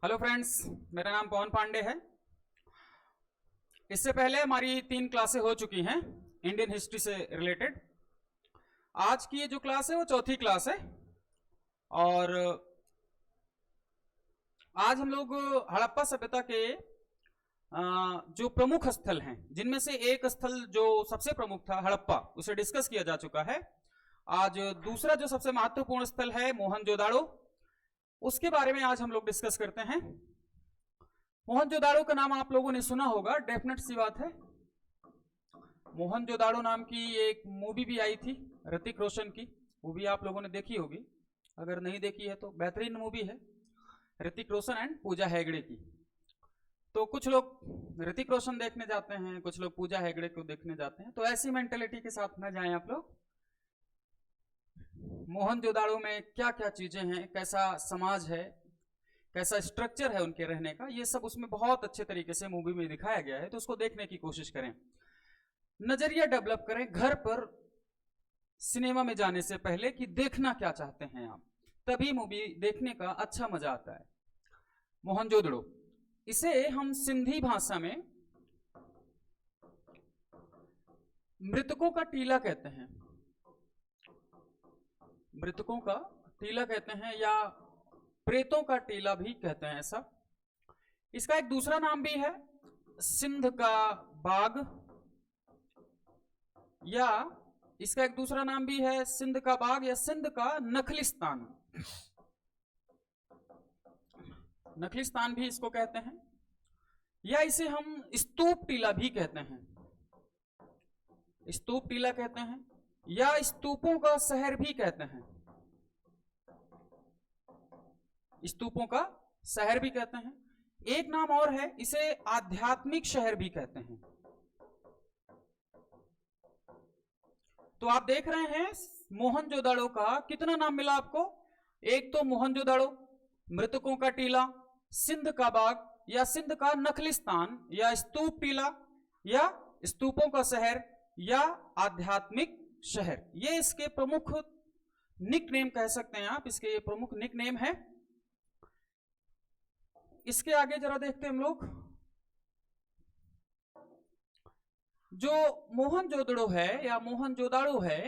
Hello friends, मेरा नाम पवन पांडे है। इससे पहले हमारी 3 क्लासें हो चुकी हैं इंडियन हिस्ट्री से रिलेटेड। आज की ये जो क्लास है वो चौथी क्लास है और आज हम लोग हड़प्पा सभ्यता के जो प्रमुख स्थल हैं, जिनमें से एक स्थल जो सबसे प्रमुख था हड़प्पा, उसे डिस्कस किया जा चुका है। आज दूसरा जो सबसे महत्वपूर्ण स्थल है मोहनजोदाड़ो, उसके बारे में आज हम लोग डिस्कस करते हैं। मोहनजोदाड़ो का नाम आप लोगों ने सुना होगा, डेफिनेट सी बात है। मोहनजोदाड़ो नाम की एक मूवी भी आई थी ऋतिक रोशन की, वो भी आप लोगों ने देखी होगी। अगर नहीं देखी है तो बेहतरीन मूवी है, ऋतिक रोशन एंड पूजा हेगड़े की। तो कुछ लोग ऋतिक रोशन देखने जाते हैं, कुछ लोग पूजा हेगड़े को देखने जाते हैं, तो ऐसी मेंटेलिटी के साथ न जाएं आप लोग। मोहनजोदाड़ो में क्या क्या चीजें हैं, कैसा समाज है, कैसा स्ट्रक्चर है उनके रहने का, ये सब उसमें बहुत अच्छे तरीके से मूवी में दिखाया गया है। तो उसको देखने की कोशिश करें, नजरिया डेवलप करें घर पर सिनेमा में जाने से पहले कि देखना क्या चाहते हैं आप, तभी मूवी देखने का अच्छा मजा आता है। मोहनजोदड़ो, इसे हम सिंधी भाषा में मृतकों का टीला कहते हैं। मृतकों का टीला कहते हैं या प्रेतों का टीला भी कहते हैं ऐसा। इसका एक दूसरा नाम भी है सिंध का बाग, या इसका एक दूसरा नाम भी है सिंध का बाग या सिंध का नखलिस्तान। नखलिस्तान भी इसको कहते हैं, या इसे हम स्तूप टीला भी कहते हैं। स्तूप टीला कहते हैं या स्तूपों का शहर भी कहते हैं। स्तूपों का शहर भी कहते हैं। एक नाम और है, इसे आध्यात्मिक शहर भी कहते हैं। तो आप देख रहे हैं मोहनजोदाड़ो का कितना नाम मिला आपको। एक तो मोहनजोदाड़ो, मृतकों का टीला, सिंध का बाग या सिंध का नखलिस्तान, या स्तूप टीला, या स्तूपों का शहर, या आध्यात्मिक शहर। ये इसके प्रमुख निक नेम कह सकते हैं आप, इसके ये प्रमुख निक नेम है। इसके आगे जरा देखते हैं हम लोग। जो मोहनजोदड़ो है या मोहनजोदाड़ो है,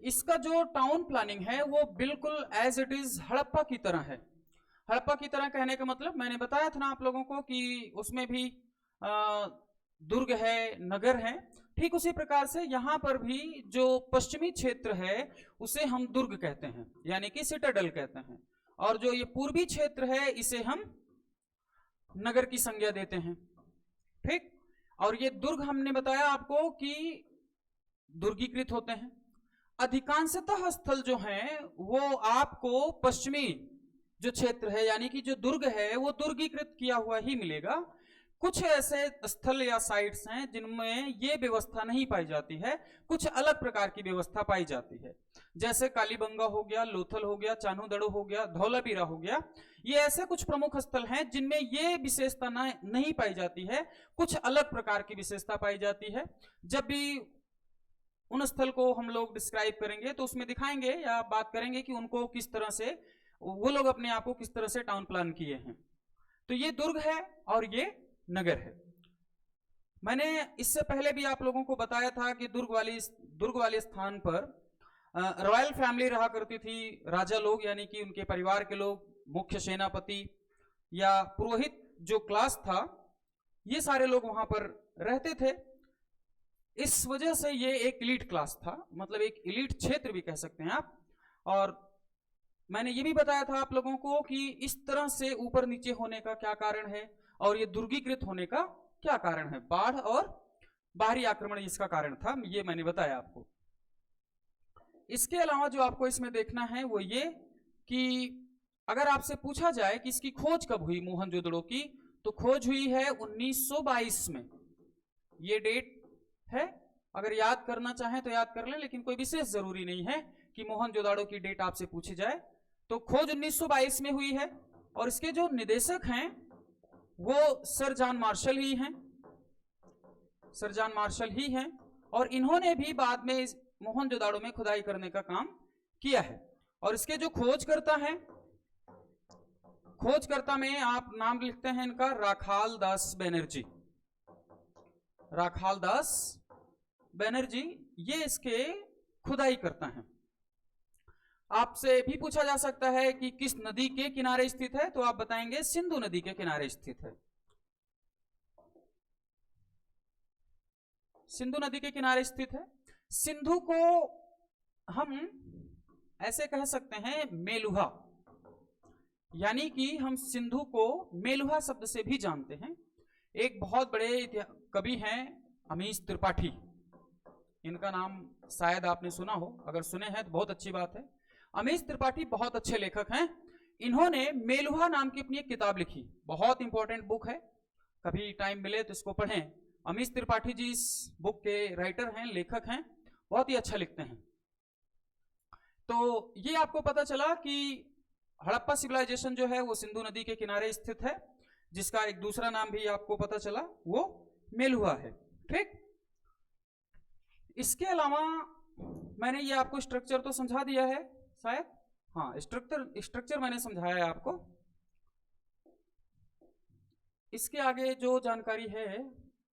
इसका जो टाउन प्लानिंग है वो बिल्कुल एज इट इज हड़प्पा की तरह है। हड़प्पा की तरह कहने का मतलब मैंने बताया था ना आप लोगों को कि उसमें भी दुर्ग है, नगर है। ठीक उसी प्रकार से यहां पर भी जो पश्चिमी क्षेत्र है उसे हम दुर्ग कहते हैं, यानी कि सिटाडेल कहते हैं, और जो ये पूर्वी क्षेत्र है इसे हम नगर की संज्ञा देते हैं। ठीक, और ये दुर्ग हमने बताया आपको कि दुर्गीकृत होते हैं। अधिकांशतः स्थल जो हैं वो आपको पश्चिमी जो क्षेत्र है यानी कि जो दुर्ग है वो दुर्गीकृत किया हुआ ही मिलेगा। कुछ ऐसे स्थल या साइट्स हैं जिनमें ये व्यवस्था नहीं पाई जाती है, कुछ अलग प्रकार की व्यवस्था पाई जाती है, जैसे कालीबंगा हो गया, लोथल हो गया, चान्होदड़ो हो गया, धौलावीरा हो गया। ये ऐसे कुछ प्रमुख स्थल हैं जिनमें ये विशेषता नहीं पाई जाती है, कुछ अलग प्रकार की विशेषता पाई जाती है। जब भी उन स्थल को हम लोग डिस्क्राइब करेंगे तो उसमें दिखाएंगे या बात करेंगे कि उनको किस तरह से वो लोग अपने आप को किस तरह से टाउन प्लान किए हैं। तो ये दुर्ग है और ये नगर है। मैंने इससे पहले भी आप लोगों को बताया था कि दुर्ग वाले स्थान पर रॉयल फैमिली रहा करती थी, राजा लोग यानी कि उनके परिवार के लोग, मुख्य सेनापति या पुरोहित जो क्लास था, ये सारे लोग वहां पर रहते थे। इस वजह से ये एक इलीट क्लास था, मतलब एक इलीट क्षेत्र भी कह सकते हैं आप। और मैंने ये भी बताया था आप लोगों को कि इस तरह से ऊपर नीचे होने का क्या कारण है और ये दुर्गीकृत होने का क्या कारण है। बाढ़ और बाहरी आक्रमण इसका कारण था, ये मैंने बताया आपको। इसके अलावा जो आपको इसमें देखना है वो ये कि अगर आपसे पूछा जाए कि इसकी खोज कब हुई मोहनजोदड़ो की, तो खोज हुई है 1922 में। ये डेट है, अगर याद करना चाहें तो याद कर लें, लेकिन कोई विशेष जरूरी नहीं है कि मोहनजोदाड़ो की डेट आपसे पूछी जाए। तो खोज 1922 में हुई है और इसके जो निदेशक हैं वो सर जॉन मार्शल ही हैं, सर जॉन मार्शल ही हैं, और इन्होंने भी बाद में मोहनजोदाड़ो में खुदाई करने का काम किया है। और इसके जो खोजकर्ता हैं, खोजकर्ता में आप नाम लिखते हैं इनका राखाल दास बनर्जी। राखाल दास बनर्जी ये इसके खुदाई करता है। आपसे भी पूछा जा सकता है कि किस नदी के किनारे स्थित है, तो आप बताएंगे सिंधु नदी के किनारे स्थित है। सिंधु नदी के किनारे स्थित है। सिंधु को हम ऐसे कह सकते हैं मेलुहा, यानी कि हम सिंधु को मेलुहा शब्द से भी जानते हैं। एक बहुत बड़े कवि हैं अमीश त्रिपाठी, इनका नाम शायद आपने सुना हो, अगर सुने हैं तो बहुत अच्छी बात है। अमीश त्रिपाठी बहुत अच्छे लेखक हैं। इन्होंने मेलुहा नाम की अपनी एक किताब लिखी, बहुत इंपॉर्टेंट बुक है, कभी टाइम मिले तो इसको पढ़ें। अमीश त्रिपाठी जी इस बुक के राइटर हैं, लेखक हैं, बहुत ही अच्छा लिखते हैं। तो ये आपको पता चला कि हड़प्पा सिविलाइजेशन जो है वो सिंधु नदी के किनारे स्थित है, जिसका एक दूसरा नाम भी आपको पता चला, वो मेलुहा है। ठीक, इसके अलावा मैंने ये आपको स्ट्रक्चर तो समझा दिया है शायद, हाँ स्ट्रक्चर मैंने समझाया है आपको। इसके आगे जो जानकारी है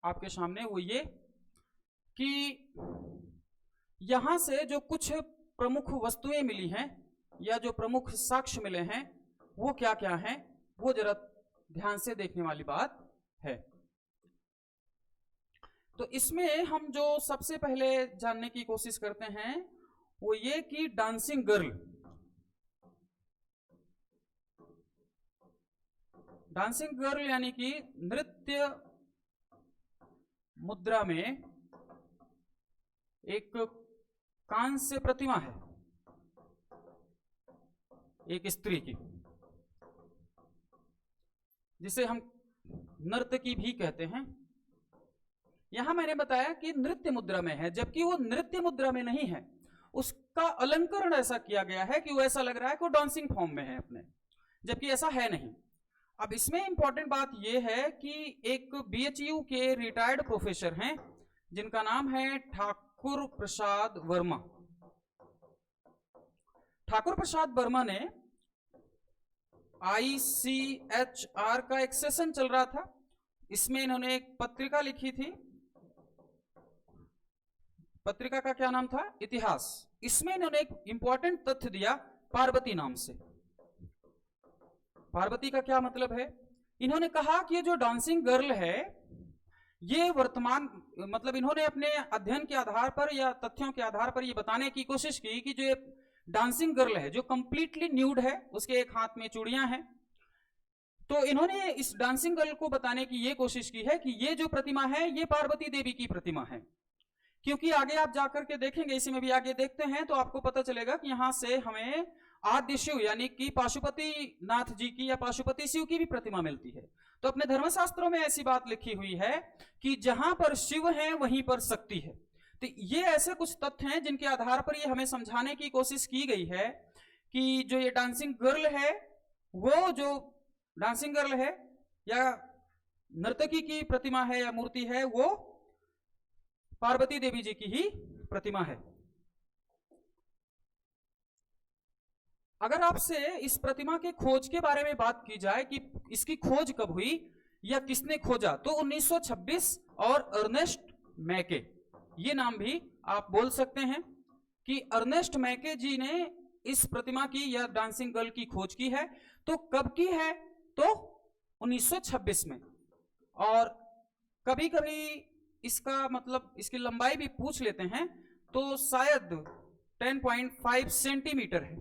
आपके सामने वो ये कि यहां से जो कुछ प्रमुख वस्तुएं मिली हैं या जो प्रमुख साक्ष्य मिले हैं वो क्या क्या हैं, वो जरा ध्यान से देखने वाली बात है। तो इसमें हम जो सबसे पहले जानने की कोशिश करते हैं वो ये कि डांसिंग गर्ल, डांसिंग गर्ल यानी कि नृत्य मुद्रा में एक कांस्य प्रतिमा है एक स्त्री की, जिसे हम नर्तकी भी कहते हैं। यहां मैंने बताया कि नृत्य मुद्रा में है, जबकि वो नृत्य मुद्रा में नहीं है, उसका अलंकरण ऐसा किया गया है कि वो ऐसा लग रहा है कि वो डांसिंग फॉर्म में है अपने, जबकि ऐसा है नहीं। अब इसमें इंपॉर्टेंट बात यह है कि एक बीएचयू के रिटायर्ड प्रोफेसर हैं जिनका नाम है ठाकुर प्रसाद वर्मा। ठाकुर प्रसाद वर्मा ने ICHR का एक सेशन चल रहा था, इसमें इन्होंने एक पत्रिका लिखी थी, पत्रिका का क्या नाम था, इतिहास। इसमें इन्होंने एक इंपॉर्टेंट तथ्य दिया पार्वती नाम से। पार्वती का क्या मतलब है? इन्होंने कहा कि ये जो डांसिंग गर्ल है ये वर्तमान, मतलब इन्होंने अपने अध्ययन के आधार पर या तथ्यों के आधार पर ये बताने की कोशिश की कि जो डांसिंग गर्ल है जो कंप्लीटली न्यूड है, उसके एक हाथ में चूड़ियां हैं, तो इन्होंने इस डांसिंग गर्ल को बताने की ये कोशिश की है कि ये जो प्रतिमा है ये पार्वती देवी की प्रतिमा है। क्योंकि आगे आप जाकर के देखेंगे, इसी में भी आगे देखते हैं तो आपको पता चलेगा कि यहां से हमें आद्य शिव यानी कि पाशुपति नाथ जी की या पाशुपति शिव की भी प्रतिमा मिलती है। तो अपने धर्मशास्त्रों में ऐसी बात लिखी हुई है कि जहां पर शिव है वहीं पर शक्ति है। तो ये ऐसे कुछ तथ्य हैं जिनके आधार पर ये हमें समझाने की कोशिश की गई है कि जो ये डांसिंग गर्ल है, वो जो डांसिंग गर्ल है या नर्तकी की प्रतिमा है या मूर्ति है, वो पार्वती देवी जी की ही प्रतिमा है। अगर आपसे इस प्रतिमा के खोज के बारे में बात की जाए कि इसकी खोज कब हुई या किसने खोजा, तो 1926 और अर्नेस्ट मैके, ये नाम भी आप बोल सकते हैं कि अर्नेस्ट मैके जी ने इस प्रतिमा की या डांसिंग गर्ल की खोज की है। तो कब की है? तो 1926 में। और कभी कभी इसका मतलब इसकी लंबाई भी पूछ लेते हैं तो शायद 10.5 सेंटीमीटर है।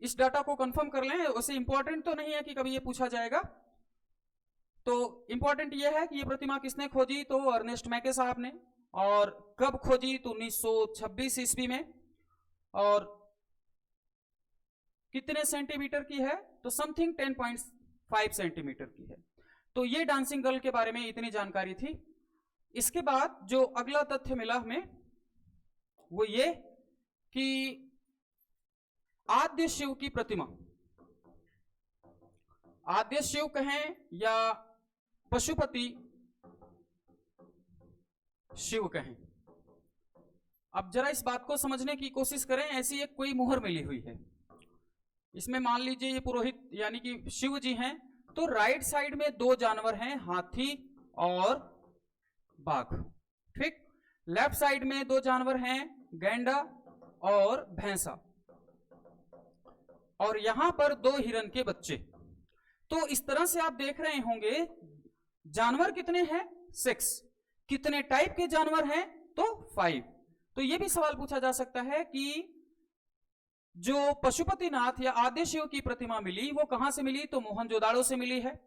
इस डाटा को कंफर्म कर लें, वैसे इंपॉर्टेंट तो नहीं है कि कभी ये पूछा जाएगा। तो इंपॉर्टेंट ये है कि ये प्रतिमा किसने खोजी, तो अर्नेस्ट मैके साहब ने। और कब खोजी? तो 1926 ईस्वी में। और कितने सेंटीमीटर की है? तो समथिंग 10.5 सेंटीमीटर की है। तो ये डांसिंग गर्ल के बारे में इतनी जानकारी थी। इसके बाद जो अगला तथ्य मिला हमें वो ये कि आद्य शिव की प्रतिमा, आद्य शिव कहें या पशुपति शिव कहें, अब जरा इस बात को समझने की कोशिश करें। ऐसी एक कोई मुहर मिली हुई है, इसमें मान लीजिए ये पुरोहित यानी कि शिव जी हैं, तो राइट साइड में दो जानवर हैं, हाथी और बाघ, ठीक। लेफ्ट साइड में दो जानवर हैं, गैंडा और भैंसा, और यहां पर दो हिरन के बच्चे। तो इस तरह से आप देख रहे होंगे जानवर कितने हैं, 6। कितने टाइप के जानवर हैं, तो 5। तो यह भी सवाल पूछा जा सकता है कि जो पशुपतिनाथ या आद्य शिव की प्रतिमा मिली वो कहां से मिली, तो मोहनजोदाड़ो से मिली है।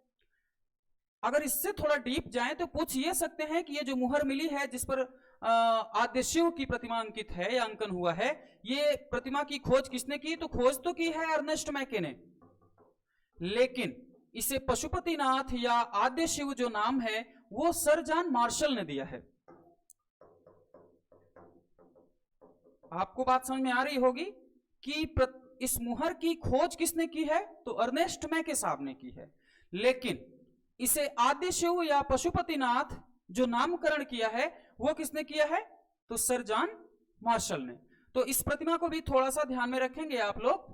अगर इससे थोड़ा डीप जाएं तो पूछ ये सकते हैं कि ये जो मुहर मिली है जिस पर आद्य शिव की प्रतिमा अंकित है या अंकन हुआ है, ये प्रतिमा की खोज किसने की, तो खोज तो की है अर्नेस्ट मैके ने, लेकिन इसे पशुपतिनाथ या आद्य शिव जो नाम है वो सर जॉन मार्शल ने दिया है। आपको बात समझ में आ रही होगी कि इस मुहर की खोज किसने की है, तो अर्नेस्ट मैके साहब ने की है, लेकिन इसे आद्य शिव या पशुपतिनाथ जो नामकरण किया है वो किसने किया है, तो सर जॉन मार्शल ने। तो इस प्रतिमा को भी थोड़ा सा ध्यान में रखेंगे आप लोग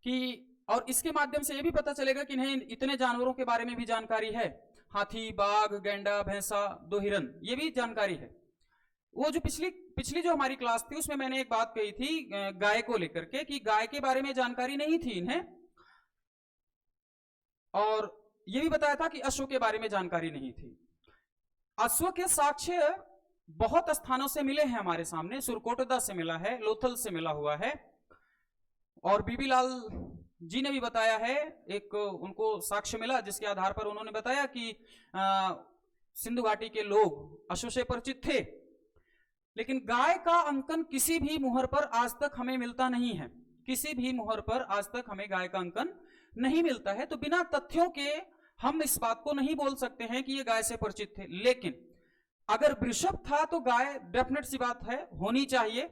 कि, और इसके माध्यम से ये भी पता चलेगा कि नहीं इतने जानवरों के बारे में भी जानकारी है, हाथी, बाघ, गैंडा, भैंसा, दो हिरन, ये भी जानकारी है। वो जो पिछली जो हमारी क्लास थी उसमें मैंने एक बात कही थी गाय को लेकर के कि गाय के बारे में जानकारी नहीं थी इन्हें, और ये भी बताया था कि अश्व के बारे में जानकारी नहीं थी। अश्व के साक्ष्य बहुत स्थानों से मिले हैं हमारे सामने, सुरकोटदा से मिला है, लोथल से मिला हुआ है, और बीबी लाल जी ने भी बताया है, एक उनको साक्ष्य मिला जिसके आधार पर उन्होंने बताया कि सिंधु घाटी के लोग अश्व से परिचित थे। लेकिन गाय का अंकन किसी भी मुहर पर आज तक हमें मिलता नहीं है, किसी भी मुहर पर आज तक हमें गाय का अंकन नहीं मिलता है। तो बिना तथ्यों के हम इस बात को नहीं बोल सकते हैं कि ये गाय से परिचित थे। लेकिन अगर वृषभ था तो गाय डेफिनेट सी बात है होनी चाहिए,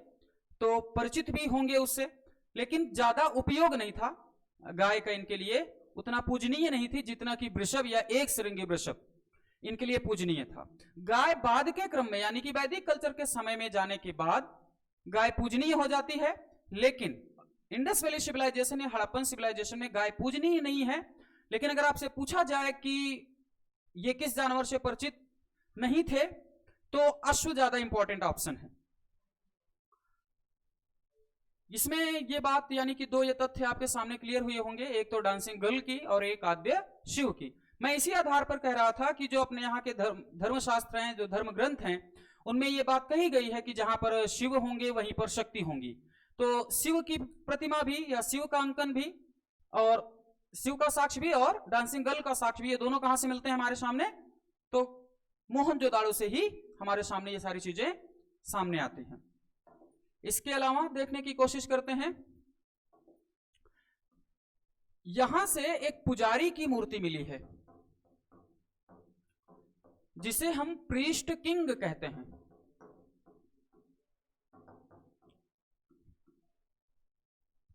तो परिचित भी होंगे उससे, लेकिन ज्यादा उपयोग नहीं था गाय का, इनके लिए उतना पूजनीय नहीं थी जितना कि वृषभ या एक श्रृंगी वृषभ इनके लिए पूजनीय था। गाय बाद के क्रम में यानी कि वैदिक कल्चर के समय में जाने के बाद गाय पूजनीय हो जाती है, लेकिन इंडस वैली सिविलाइजेशन या हड़प्पन सिविलाइजेशन में गाय पूजनीय नहीं है। लेकिन अगर आपसे पूछा जाए कि ये किस जानवर से परिचित नहीं थे, तो अश्व ज्यादा इंपॉर्टेंट ऑप्शन है। इसमें ये बात यानी कि दो ये तथ्य आपके सामने क्लियर हुए होंगे, एक तो डांसिंग गर्ल की और एक आद्य शिव की। मैं इसी आधार पर कह रहा था कि जो अपने यहाँ के धर्मशास्त्र हैं, जो धर्म ग्रंथ हैं, उनमें ये बात कही गई है कि जहां पर शिव होंगे वहीं पर शक्ति होंगी। तो शिव की प्रतिमा भी या शिव का अंकन भी और शिव का साक्ष्य भी और डांसिंग गर्ल का साक्ष्य भी, ये दोनों कहां से मिलते हैं हमारे सामने, तो मोहनजोदाड़ो से ही हमारे सामने ये सारी चीजें सामने आती हैं। इसके अलावा देखने की कोशिश करते हैं, यहां से एक पुजारी की मूर्ति मिली है जिसे हम प्रीस्ट किंग कहते हैं।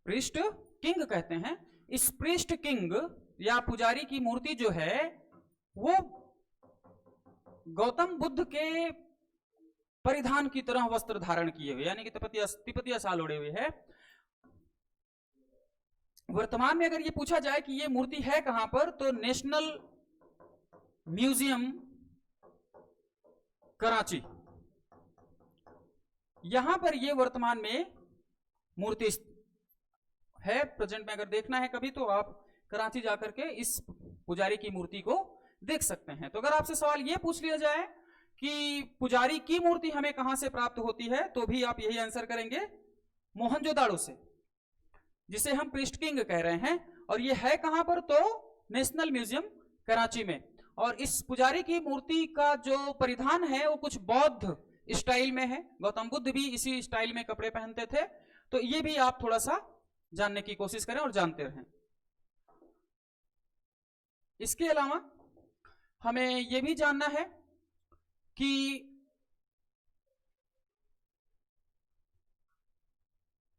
प्रीस्ट किंग कहते हैं। इस प्रीस्ट किंग या पुजारी की मूर्ति जो है वो गौतम बुद्ध के परिधान की तरह वस्त्र धारण किए हुए यानी कि तिपतिया साल ओढ़े हुए है। वर्तमान में अगर ये पूछा जाए कि ये मूर्ति है कहां पर, तो नेशनल म्यूजियम कराची, यहां पर ये वर्तमान में मूर्ति है। प्रेजेंट में अगर देखना है कभी तो आप कराची जाकर के इस पुजारी की मूर्ति को देख सकते हैं। तो अगर आपसे सवाल ये पूछ लिया जाए कि पुजारी की मूर्ति हमें कहां से प्राप्त होती है, तो भी आप यही आंसर करेंगे मोहनजोदाड़ो से, जिसे हम प्रीस्ट किंग कह रहे हैं। और ये है कहां पर, तो नेशनल म्यूजियम कराची में। और इस पुजारी की मूर्ति का जो परिधान है वो कुछ बौद्ध स्टाइल में है, गौतम बुद्ध भी इसी स्टाइल में कपड़े पहनते थे। तो ये भी आप थोड़ा सा जानने की कोशिश करें और जानते रहें। इसके अलावा हमें यह भी जानना है कि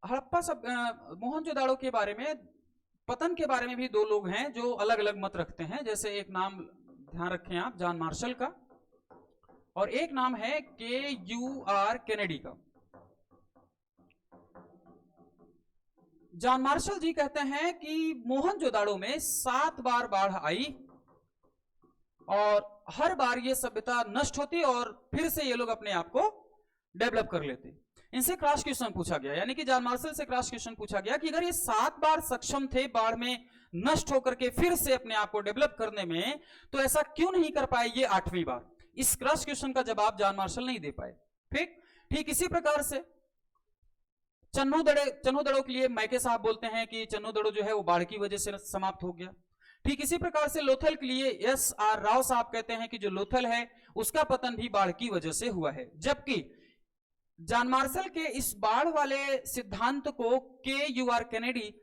हड़प्पा मोहनजोदाड़ो के बारे में, पतन के बारे में भी दो लोग हैं जो अलग अलग मत रखते हैं। जैसे एक नाम ध्यान रखें आप, जॉन मार्शल का, और एक नाम है KUR कैनेडी का। जॉन मार्शल जी कहते हैं कि मोहनजोदाड़ो में 7 बार बाढ़ आई और हर बार ये सभ्यता नष्ट होती और फिर से ये लोग अपने आप को डेवलप कर लेते। इनसे क्रॉस क्वेश्चन पूछा गया, यानी कि जॉन मार्शल से क्रॉस क्वेश्चन पूछा गया कि अगर ये 7 बार सक्षम थे बाढ़ में नष्ट होकर के फिर से अपने आप को डेवलप करने में, तो ऐसा क्यों नहीं कर पाए ये 8वीं बार? इस क्रॉस क्वेश्चन का जवाब जॉन मार्शल नहीं दे पाए। ठीक इसी प्रकार से चन्नू दड़ो के लिए मैके साहब बोलते हैं कि चन्नू दड़ो जो है वो बाढ़ की वजह से समाप्त हो गया। ठीक इसी प्रकार से लोथल के लिए SR राव साहब कहते हैं कि जो लोथल है उसका पतन भी बाढ़ की वजह से हुआ है। जबकि जॉन मार्शल के इस बाढ़ वाले सिद्धांत को KUR कैनेडी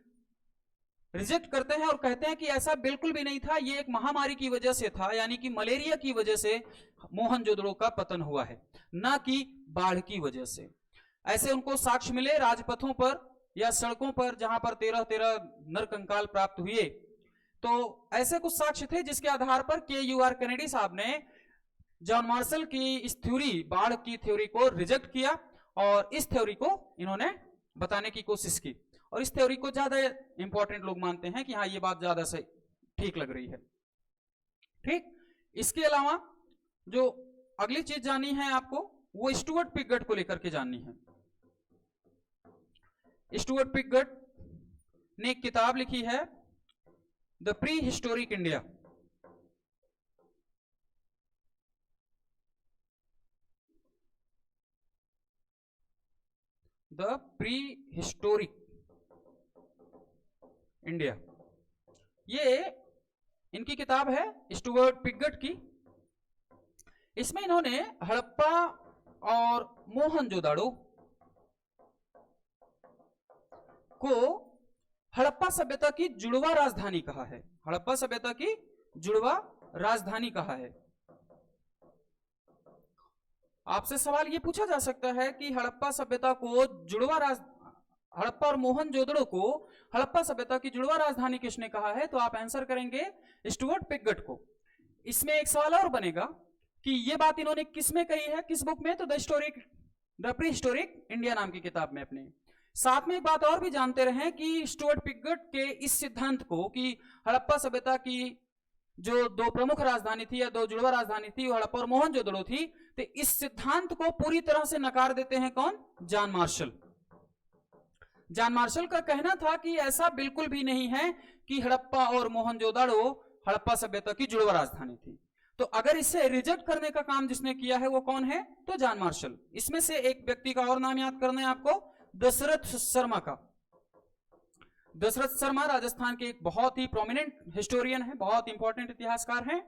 रिजेक्ट करते हैं और कहते हैं कि ऐसा बिल्कुल भी नहीं था, ये एक महामारी की वजह से था, यानी कि मलेरिया की वजह से मोहनजोदड़ो का पतन हुआ है, ना कि बाढ़ की वजह से। ऐसे उनको साक्ष्य मिले राजपथों पर या सड़कों पर जहां पर 13 नरकंकाल प्राप्त हुए। तो ऐसे कुछ साक्ष्य थे जिसके आधार पर KUR कैनेडी साहब ने जॉन मार्शल की इस थ्योरी, बाढ़ की थ्योरी को रिजेक्ट किया और इस थ्योरी को इन्होंने बताने की कोशिश की। और इस थ्योरी को ज्यादा इंपॉर्टेंट लोग मानते हैं कि हाँ ये बात ज्यादा सही ठीक लग रही है। ठीक, इसके अलावा जो अगली चीज जाननी है आपको वो स्टुअर्ट पिगट को लेकर के जाननी है। स्टुअर्ट पिगट ने एक किताब लिखी है the pre historic India. The pre historic India, ये इनकी किताब है स्टुअर्ट पिगट की। इसमें इन्होंने हड़प्पा और मोहनजोदाड़ो को हड़प्पा सभ्यता की जुड़वा राजधानी कहा है। हड़प्पा सभ्यता की जुड़वा राजधानी कहा है। आपसे सवाल ये पूछा जा सकता है कि हड़प्पा सभ्यता को हड़प्पा और मोहनजोदड़ो को हड़प्पा सभ्यता की जुड़वा राजधानी किसने कहा है? तो आप आंसर करेंगे स्टुअर्ट पिगट को। इसमें एक सवाल और बनेगा कि ये बात इन्होंने किस में कही है, किस बुक में? तो द प्री हिस्टोरिक इंडिया नाम की किताब में अपने। साथ में एक बात और भी जानते रहे कि स्टुअर्ट पिगट के इस सिद्धांत को कि हड़प्पा सभ्यता की जो 2 प्रमुख राजधानी थी या 2 जुड़वा राजधानी थी वो हड़प्पा और मोहनजोदड़ो थी, तो इस सिद्धांत को पूरी तरह से नकार देते हैं कौन? John Marshall. जॉन मार्शल का कहना था कि ऐसा बिल्कुल भी नहीं है कि हड़प्पा और मोहनजोदड़ो हड़प्पा सभ्यता की जुड़वा राजधानी थी। तो अगर इसे रिजेक्ट करने का काम जिसने किया है वो कौन है? तो जॉन मार्शल। इसमें से एक व्यक्ति का और नाम याद करना है आपको, दशरथ शर्मा का। दशरथ शर्मा राजस्थान के एक बहुत ही प्रोमिनेंट हिस्टोरियन है, बहुत इंपॉर्टेंट इतिहासकार हैं।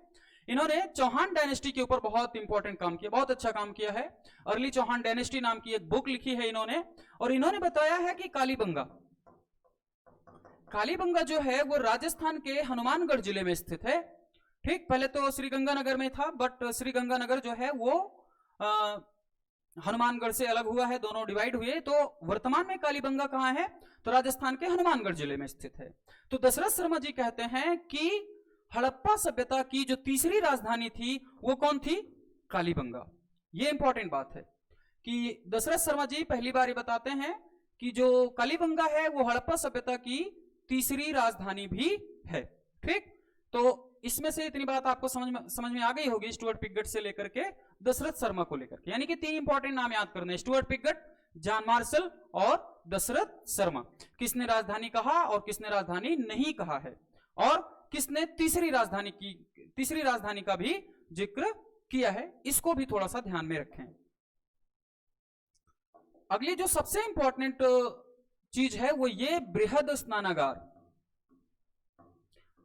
इन्होंने चौहान डायनेस्टी के ऊपर बहुत इंपॉर्टेंट काम किया, बहुत अच्छा काम किया है। अर्ली चौहान डायनेस्टी नाम की एक बुक लिखी है इन्होंने, और इन्होंने बताया है कि कालीबंगा जो है वो राजस्थान के हनुमानगढ़ जिले में स्थित है। ठीक, पहले तो श्रीगंगानगर में था, बट श्रीगंगानगर जो है वो हनुमानगढ़ से अलग हुआ है, दोनों डिवाइड हुए। तो वर्तमान में कालीबंगा कहां है? तो राजस्थान के हनुमानगढ़ जिले में स्थित है। तो दशरथ शर्मा जी कहते हैं कि हड़प्पा सभ्यता की जो तीसरी राजधानी थी वो कौन थी? कालीबंगा। ये इंपॉर्टेंट बात है कि दशरथ शर्मा जी पहली बार ये बताते हैं कि जो कालीबंगा है वो हड़प्पा सभ्यता की तीसरी राजधानी भी है। ठीक, तो इसमें से इतनी बात आपको समझ में आ गई होगी स्टुअर्ट पिगट से लेकर के दशरथ शर्मा को लेकर के, यानी कि 3 इंपॉर्टेंट नाम याद करने हैं, स्टुअर्ट पिगट, जॉन मार्शल और दशरथ शर्मा। किसने राजधानी कहा और किसने राजधानी नहीं कहा है, और किसने तीसरी राजधानी का भी जिक्र किया है, इसको भी थोड़ा सा ध्यान में रखें। अगली जो सबसे इंपॉर्टेंट चीज है वो ये बृहद स्नानागार।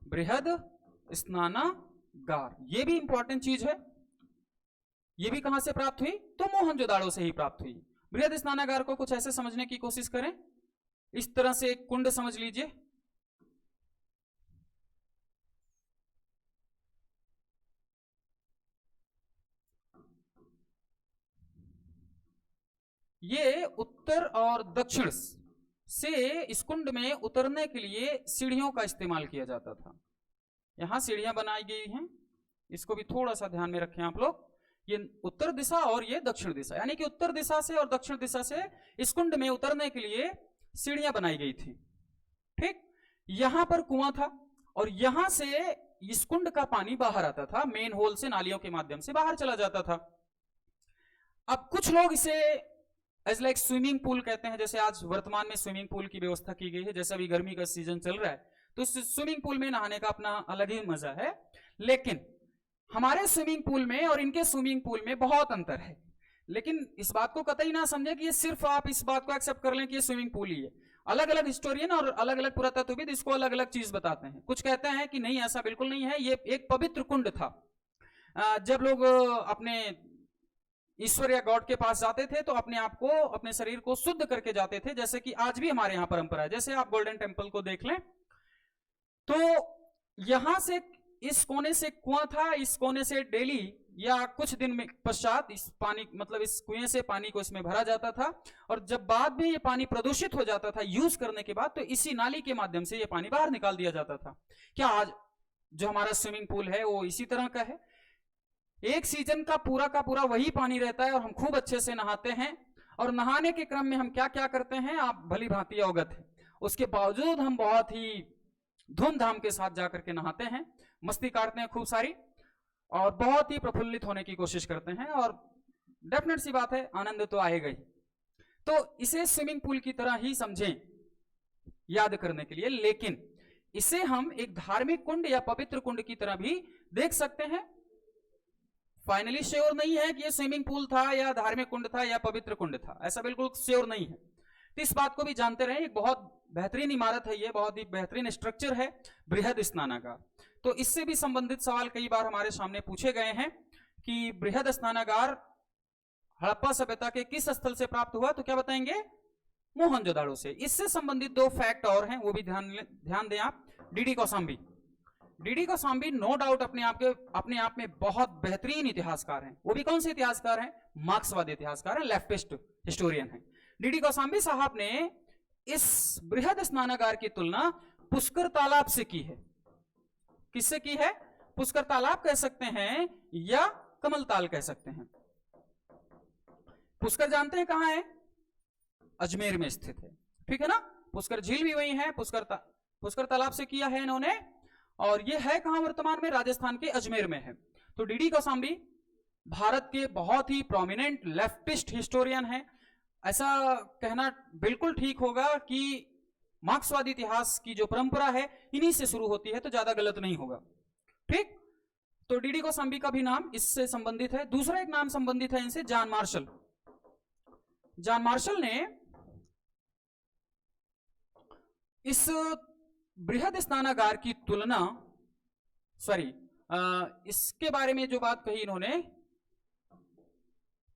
बृहद स्नानागार ये भी इंपॉर्टेंट चीज है। ये भी कहां से प्राप्त हुई? तो मोहनजोदाड़ो से ही प्राप्त हुई। बृहद स्नानागार को कुछ ऐसे समझने की कोशिश करें, इस तरह से एक कुंड समझ लीजिए। ये उत्तर और दक्षिण से इस कुंड में उतरने के लिए सीढ़ियों का इस्तेमाल किया जाता था। यहां सीढ़ियां बनाई गई हैं, इसको भी थोड़ा सा ध्यान में रखें आप लोग। ये उत्तर दिशा और ये दक्षिण दिशा, यानी कि उत्तर दिशा से और दक्षिण दिशा से इस कुंड में उतरने के लिए सीढ़ियां बनाई गई थी। ठीक, यहां पर कुआं था और यहां से इस कुंड का पानी बाहर आता था, मेन होल से नालियों के माध्यम से बाहर चला जाता था। अब कुछ लोग इसे एज लाइक स्विमिंग पूल कहते हैं, जैसे आज वर्तमान में स्विमिंग पूल की व्यवस्था की गई है, जैसे अभी गर्मी का सीजन चल रहा है तो स्विमिंग पूल में नहाने का अपना अलग ही मजा है। लेकिन हमारे स्विमिंग पूल में और इनके स्विमिंग पूल में बहुत अंतर है। लेकिन इस बात को कतई ना समझे कि ये सिर्फ आप इस बात को एक्सेप्ट कर लें कि ये स्विमिंग पूल ही है। अलग अलग हिस्टोरियन और अलग अलग पुरातत्वविद इसको अलग अलग चीज बताते हैं। कुछ कहते हैं कि नहीं, ऐसा बिल्कुल नहीं है, ये एक पवित्र कुंड था। जब लोग अपने ईश्वर या गॉड के पास जाते थे तो अपने आप को, अपने शरीर को शुद्ध करके जाते थे, जैसे कि आज भी हमारे यहाँ परंपरा है। जैसे आप गोल्डन टेम्पल को देख लें तो यहां से इस कोने से कुआं था, इस कोने से डेली या कुछ दिन में पश्चात इस पानी, मतलब इस कुएं से पानी को इसमें भरा जाता था और जब बाद में ये पानी प्रदूषित हो जाता था यूज करने के बाद, तो इसी नाली के माध्यम से ये पानी बाहर निकाल दिया जाता था। क्या आज जो हमारा स्विमिंग पूल है वो इसी तरह का है? एक सीजन का पूरा वही पानी रहता है और हम खूब अच्छे से नहाते हैं, और नहाने के क्रम में हम क्या क्या करते हैं आप भली भांति अवगत है। उसके बावजूद हम बहुत ही धूमधाम के साथ जाकर के नहाते हैं, मस्ती काटते हैं खूब सारी और बहुत ही प्रफुल्लित होने की कोशिश करते हैं, और डेफिनेट सी बात है आनंद तो आएगा ही। तो इसे स्विमिंग पूल की तरह ही समझें याद करने के लिए, लेकिन इसे हम एक धार्मिक कुंड या पवित्र कुंड की तरह भी देख सकते हैं। फाइनली श्योर नहीं है कि ये स्विमिंग पूल था या धार्मिक कुंड था या पवित्र कुंड था, ऐसा बिल्कुल श्योर नहीं है। तो इस बात को भी जानते रहें, एक बहुत बेहतरीन इमारत है, ये बहुत ही बेहतरीन स्ट्रक्चर है बृहद स्नानागार। तो इससे भी संबंधित सवाल कई बार हमारे सामने पूछे गए हैं कि बृहद स्नानागार हड़प्पा सभ्यता के किस स्थल से प्राप्त हुआ, तो क्या बताएंगे? मोहनजोदाड़ो से। इससे संबंधित दो फैक्ट और हैं, वो भी ध्यान दें आप। DD Kaushambi, DD Kaushambi no doubt अपने आप में बहुत बेहतरीन इतिहासकार हैं। वो भी कौन से इतिहासकार हैं? मार्क्सवादी इतिहासकार हैं, लेफ्टिस्ट हिस्टोरियन हैं। डीडी कौशाम्बी साहब ने इस बृहद स्नानागार की तुलना पुष्कर तालाब से की है। किससे की है? पुष्कर तालाब कह सकते हैं या कमल ताल कह सकते हैं। पुष्कर जानते हैं कहां है? अजमेर में स्थित है, ठीक है ना। पुष्कर झील भी वही है, पुष्कर तालाब से किया है इन्होंने, और ये है कहां वर्तमान में? राजस्थान के अजमेर में है। तो डीडी कौशाम्बी भारत के बहुत ही प्रोमिनेंट लेफ्टिस्ट हिस्टोरियन है। ऐसा कहना बिल्कुल ठीक होगा कि मार्क्सवादी इतिहास की जो परंपरा है इन्हीं से शुरू होती है, तो ज्यादा गलत नहीं होगा, ठीक। तो डीडी कौशाम्बी का भी नाम इससे संबंधित है। दूसरा एक नाम संबंधित है इनसे, जॉन मार्शल। जॉन मार्शल ने इस बृहद स्नानागार की तुलना, इसके बारे में जो बात कही इन्होंने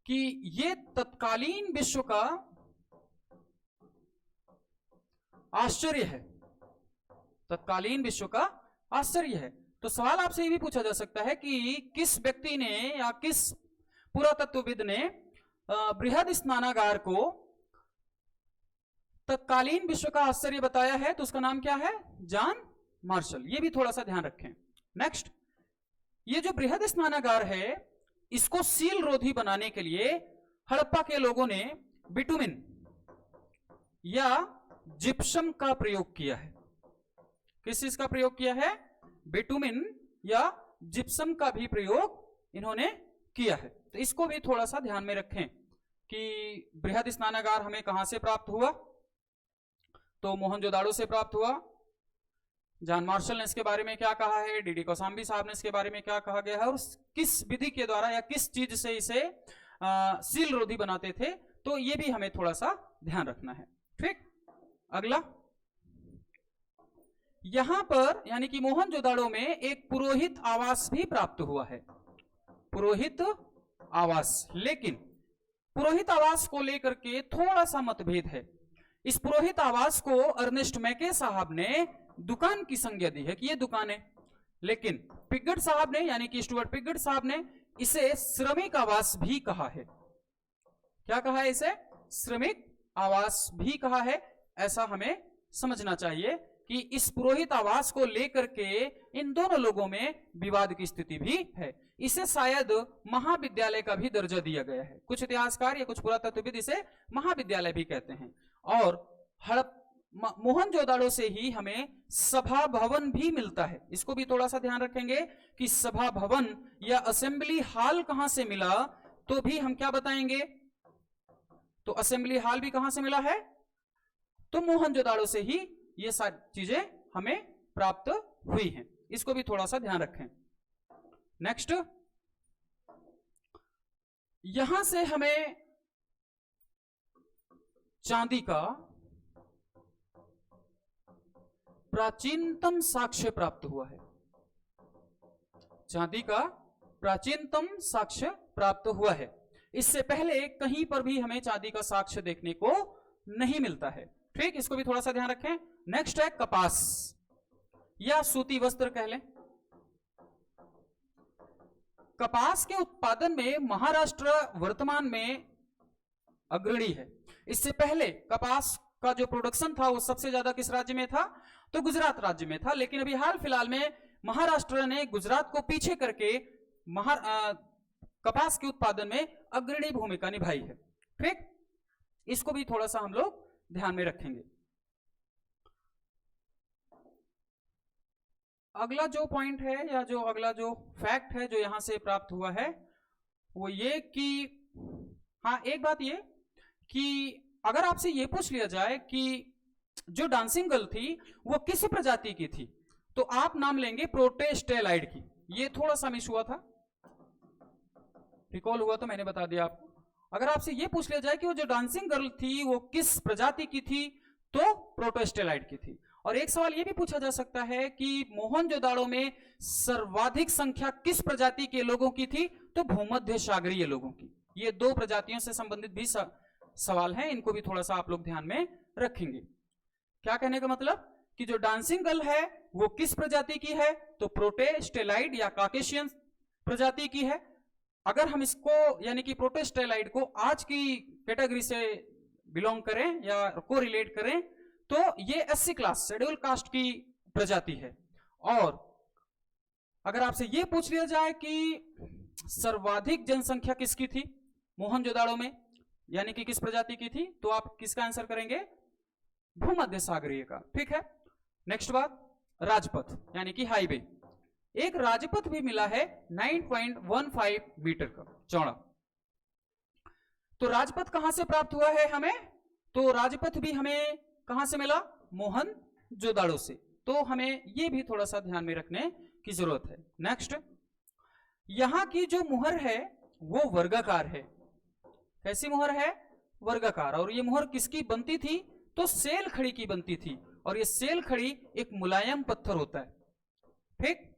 कि ये तत्कालीन विश्व का आश्चर्य है, तत्कालीन विश्व का आश्चर्य है। तो सवाल आपसे ये भी पूछा जा सकता है कि किस व्यक्ति ने या किस पुरातत्वविद ने बृहद स्नानागार को तत्कालीन विश्व का आश्चर्य बताया है, तो उसका नाम क्या है? John Marshall. ये भी थोड़ा सा ध्यान रखें। नेक्स्ट, ये जो बृहद स्नानागार है इसको सील रोधी बनाने के लिए हड़प्पा के लोगों ने बिटुमिन या जिप्सम का प्रयोग किया है। किस चीज का प्रयोग किया है? बिटुमिन या जिप्सम का भी प्रयोग इन्होंने किया है। तो इसको भी थोड़ा सा ध्यान में रखें कि बृहद स्नानागार हमें कहां से प्राप्त हुआ, तो मोहनजोदाड़ो से प्राप्त हुआ। जॉन मार्शल ने इसके बारे में क्या कहा है, डीडी कौशाम्बी साहब ने इसके बारे में क्या कहा गया है, और किस विधि के द्वारा या किस चीज से इसे सील रोधी बनाते थे, तो ये भी हमें थोड़ा सा ध्यान रखना है, ठीक। अगला, यहां पर यानी कि मोहनजोदाड़ो में एक पुरोहित आवास भी प्राप्त हुआ है, पुरोहित आवास। लेकिन पुरोहित आवास को लेकर के थोड़ा सा मतभेद है। इस पुरोहित आवास को अर्नेस्ट मैके साहब ने दुकान की संज्ञा दी है कि ये दुकान है, लेकिन पिगट साहब ने यानी कि स्टुअर्ट पिगट साहब ने इसे श्रमिक आवास भी कहा है। क्या कहा है? इसे श्रमिक आवास भी कहा है। ऐसा हमें समझना चाहिए कि इस पुरोहित आवास को लेकर के इन दोनों लोगों में विवाद की स्थिति भी है। इसे शायद महाविद्यालय का भी दर्जा दिया गया है। कुछ इतिहासकार या कुछ पुरातत्वविद इसे महाविद्यालय भी कहते हैं। और मोहनजोदाड़ो से ही हमें सभा भवन भी मिलता है। इसको भी थोड़ा सा ध्यान रखेंगे कि सभा भवन या असेंबली हॉल कहां से मिला, तो भी हम क्या बताएंगे, तो असेंबली हॉल भी कहां से मिला है, तो मोहनजोदाड़ो से ही ये सारी चीजें हमें प्राप्त हुई हैं। इसको भी थोड़ा सा ध्यान रखें। नेक्स्ट, यहां से हमें चांदी का प्राचीनतम साक्ष्य प्राप्त हुआ है। चांदी का प्राचीनतम साक्ष्य प्राप्त हुआ है। इससे पहले कहीं पर भी हमें चांदी का साक्ष्य देखने को नहीं मिलता है। ठीक, इसको भी थोड़ा सा ध्यान रखें। नेक्स्ट है कपास या सूती वस्त्र कह लें। कपास के उत्पादन में महाराष्ट्र वर्तमान में अग्रणी है। इससे पहले कपास का जो प्रोडक्शन था वो सबसे ज्यादा किस राज्य में था, तो गुजरात राज्य में था। लेकिन अभी हाल फिलहाल में महाराष्ट्र ने गुजरात को पीछे करके कपास के उत्पादन में अग्रणी भूमिका निभाई है। ठीक, इसको भी थोड़ा सा हम लोग ध्यान में रखेंगे। अगला जो पॉइंट है या जो अगला जो फैक्ट है जो यहां से प्राप्त हुआ है वो ये कि हाँ, एक बात ये कि अगर आपसे ये पूछ लिया जाए कि जो डांसिंग गर्ल थी वो किस प्रजाति की थी, तो आप नाम लेंगे प्रोटेस्टेलाइड की। ये थोड़ा सा मिस हुआ था, रिकॉल हुआ तो मैंने बता दिया आपको। अगर आपसे ये पूछ लिया जाए कि वो जो डांसिंग गर्ल थी वो किस प्रजाति की थी, तो प्रोटेस्टेलाइड की थी। और एक सवाल ये भी पूछा जा सकता है कि मोहनजोदाड़ो में सर्वाधिक संख्या किस प्रजाति के लोगों की थी, तो भूमध्य सागरीय लोगों की। ये दो प्रजातियों से संबंधित भी सवाल हैं, इनको भी थोड़ा सा आप लोग ध्यान में रखेंगे। क्या कहने का मतलब कि जो डांसिंग गर्ल है वो किस प्रजाति की है, तो प्रोटेस्टेलाइड या काकेशियन प्रजाति की है। अगर हम इसको यानी कि प्रोटेस्टेलाइड को आज की कैटेगरी से बिलोंग करें या को रिलेट करें, तो ये एससी क्लास शेड्यूल कास्ट की प्रजाति है। और अगर आपसे ये पूछ लिया जाए कि सर्वाधिक जनसंख्या किसकी थी मोहनजोदाड़ो में, यानी कि किस प्रजाति की थी, तो आप किसका आंसर करेंगे, भूमध्य सागरीय का। ठीक है। नेक्स्ट बात, राजपथ यानी कि हाईवे। एक राजपथ भी मिला है 9.15 मीटर का चौड़ा। तो राजपथ कहां से प्राप्त हुआ है हमें, तो राजपथ भी हमें कहां से मिला, मोहनजोदाड़ो से। तो हमें यह भी थोड़ा सा ध्यान में रखने की जरूरत है। नेक्स्ट, यहां की जो मुहर है वो वर्गाकार है। कैसी मुहर है, वर्गाकार। और ये मुहर किसकी बनती थी, तो सेल खड़ी की बनती थी। और ये सेल खड़ी एक मुलायम पत्थर होता है। ठीक,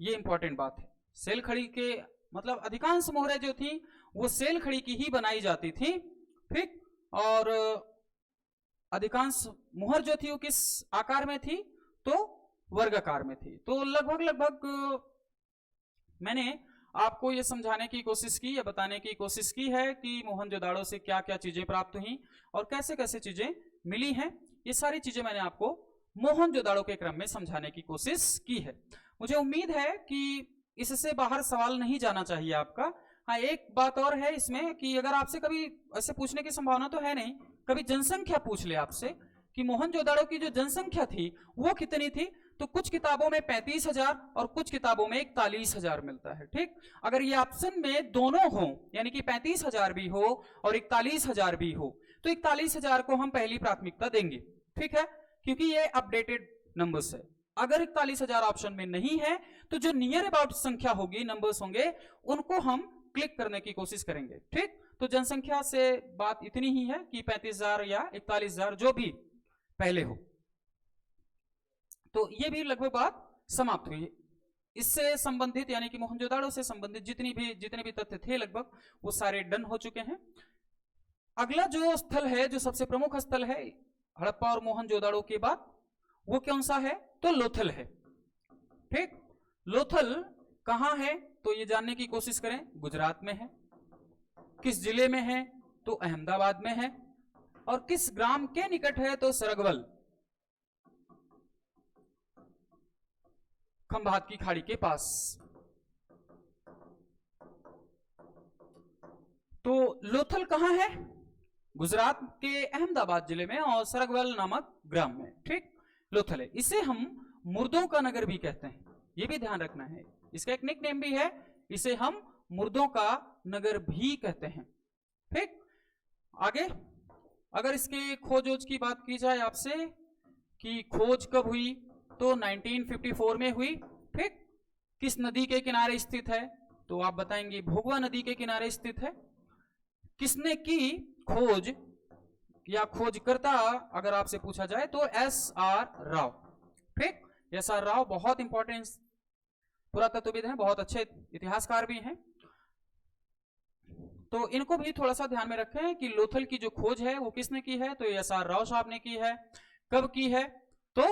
ये इंपॉर्टेंट बात है। सेल खड़ी के मतलब अधिकांश मोहरें जो थी वो सेल खड़ी की ही बनाई जाती थी। ठीक, और अधिकांश मुहर जो थी वो किस आकार में थी, तो वर्गाकार में थी। तो लगभग मैंने आपको ये समझाने की कोशिश की या बताने की कोशिश की है कि मोहनजोदाड़ो से क्या क्या चीजें प्राप्त हुई और कैसे कैसे चीजें मिली हैं। ये सारी चीजें मैंने आपको मोहनजोदाड़ो के क्रम में समझाने की कोशिश की है। मुझे उम्मीद है कि इससे बाहर सवाल नहीं जाना चाहिए आपका। हाँ, एक बात और है इसमें कि अगर आपसे कभी ऐसे पूछने की संभावना तो है नहीं, कभी जनसंख्या पूछ ले आपसे कि मोहनजोदाड़ो की जो जनसंख्या थी वो कितनी थी, तो कुछ किताबों में 35,000 और कुछ किताबों में 41,000 मिलता है। ठीक, अगर ये ऑप्शन में दोनों हो यानी कि 35,000 भी हो और 41,000 भी हो, तो 41,000 को हम पहली प्राथमिकता देंगे। ठीक है, क्योंकि ये अपडेटेड नंबर्स है। अगर 41,000 ऑप्शन में नहीं है तो जो नियर अबाउट संख्या होगी, नंबर्स होंगे, उनको हम क्लिक करने की कोशिश करेंगे। ठीक, तो जनसंख्या से बात इतनी ही है कि 35,000 या 41,000 जो भी पहले हो। तो ये भी लगभग बात समाप्त हुई। इससे संबंधित यानी कि मोहनजोदाड़ो से संबंधित जितने भी तथ्य थे लगभग वो सारे डन हो चुके हैं। अगला जो स्थल है, जो सबसे प्रमुख स्थल है हड़प्पा और मोहनजोदाड़ो के बाद, वो कौन सा है, तो लोथल है। ठीक, लोथल कहां है, तो ये जानने की कोशिश करें। गुजरात में है। किस जिले में है, तो अहमदाबाद में है। और किस ग्राम के निकट है, तो सरगवल खंभात की खाड़ी के पास। तो लोथल कहां है? गुजरात के अहमदाबाद जिले में और सरगवाल नामक ग्राम में, ठीक। लोथल है, इसे हम मुर्दों का नगर भी कहते हैं, ये भी ध्यान रखना है। इसका एक निक नेम भी है, इसे हम मुर्दों का नगर भी कहते हैं, ठीक। आगे अगर इसके खोज की बात की जाए आपसे कि खोज कब हुई, तो 1954 में हुई, ठीक। किस नदी के किनारे स्थित है, तो आप बताएंगे भोगवा नदी के किनारे स्थित है। किसने की खोज या खोजकर्ता अगर आपसे पूछा जाए तो एस.आर. राव, ठीक। एस.आर. राव बहुत इंपॉर्टेंट पुरातत्वविद हैं, बहुत अच्छे इतिहासकार भी हैं, तो इनको भी थोड़ा सा ध्यान में रखें कि लोथल की जो खोज है वो किसने की है, तो एस.आर. राव साहब ने की है। कब की है, तो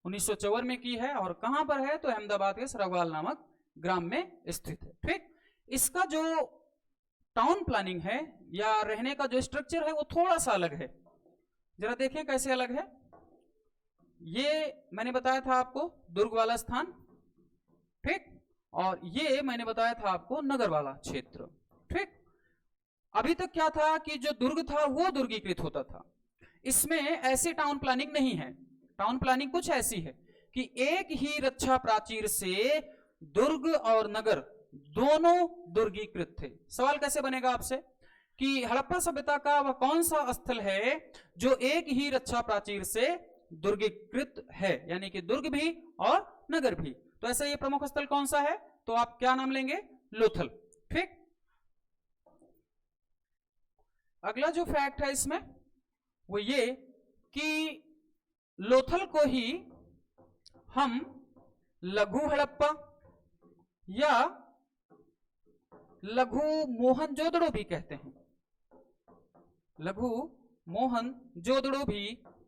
1954 में की है, और कहां पर है, तो अहमदाबाद के सरगवाल नामक ग्राम में स्थित है, ठीक। इसका जो टाउन प्लानिंग है या रहने का जो स्ट्रक्चर है वो थोड़ा सा अलग है, जरा देखें कैसे अलग है। ये मैंने बताया था आपको दुर्ग वाला स्थान, ठीक, और ये मैंने बताया था आपको नगर वाला क्षेत्र, ठीक। अभी तक क्या था कि जो दुर्ग था वो दुर्गीकृत होता था, इसमें ऐसी टाउन प्लानिंग नहीं है। टाउन प्लानिंग कुछ ऐसी है कि एक ही रक्षा प्राचीर से दुर्ग और नगर दोनों दुर्गीकृत थे। सवाल कैसे बनेगा आपसे कि हड़प्पा सभ्यता का वह कौन सा स्थल है जो एक ही रक्षा प्राचीर से दुर्गीकृत है, यानी कि दुर्ग भी और नगर भी। तो ऐसा ये प्रमुख स्थल कौन सा है, तो आप क्या नाम लेंगे, लोथल, ठीक। अगला जो फैक्ट है इसमें वो ये कि लोथल को ही हम लघु हड़प्पा या लघु मोहनजोदड़ो भी कहते हैं, लघु मोहनजोदड़ो भी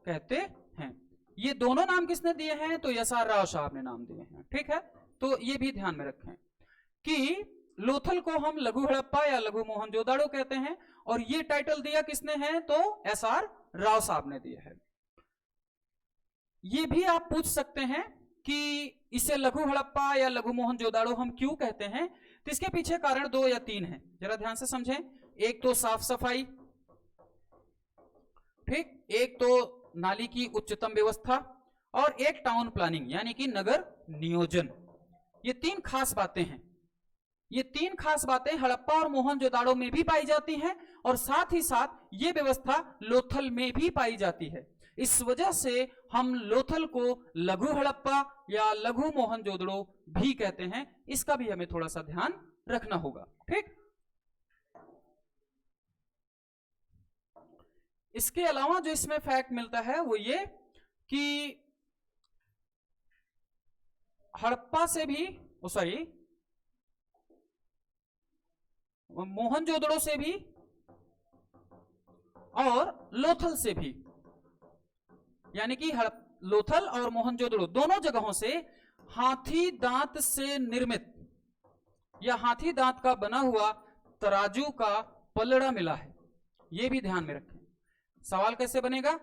कहते हैं। ये दोनों नाम किसने दिए हैं, तो एस.आर. राव साहब ने नाम दिए हैं, ठीक है। तो ये भी ध्यान में रखें कि लोथल को हम लघु हड़प्पा या लघु मोहनजोदड़ो कहते हैं, और ये टाइटल दिया किसने है, तो एस.आर. राव साहब ने दिया है। ये भी आप पूछ सकते हैं कि इसे लघु हड़प्पा या लघु मोहनजोदड़ो हम क्यों कहते हैं, तो इसके पीछे कारण 2 या 3 हैं, जरा ध्यान से समझें। एक तो साफ सफाई, ठीक, एक तो नाली की उच्चतम व्यवस्था, और एक टाउन प्लानिंग यानी कि नगर नियोजन। ये 3 खास बातें हैं। ये 3 खास बातें हड़प्पा और मोहनजोदड़ो में भी पाई जाती हैं, और साथ ही साथ ये व्यवस्था लोथल में भी पाई जाती है। इस वजह से हम लोथल को लघु हड़प्पा या लघु मोहनजोदड़ो भी कहते हैं। इसका भी हमें थोड़ा सा ध्यान रखना होगा, ठीक। इसके अलावा जो इसमें फैक्ट मिलता है वो ये कि हड़प्पा से भी मोहनजोदड़ो से भी और लोथल से भी, यानी कि लोथल और मोहनजोदड़ो दोनों जगहों से हाथी दांत से निर्मित या हाथी दांत का बना हुआ तराजू का पलड़ा मिला है। यह भी ध्यान में रखें। सवाल कैसे बनेगा,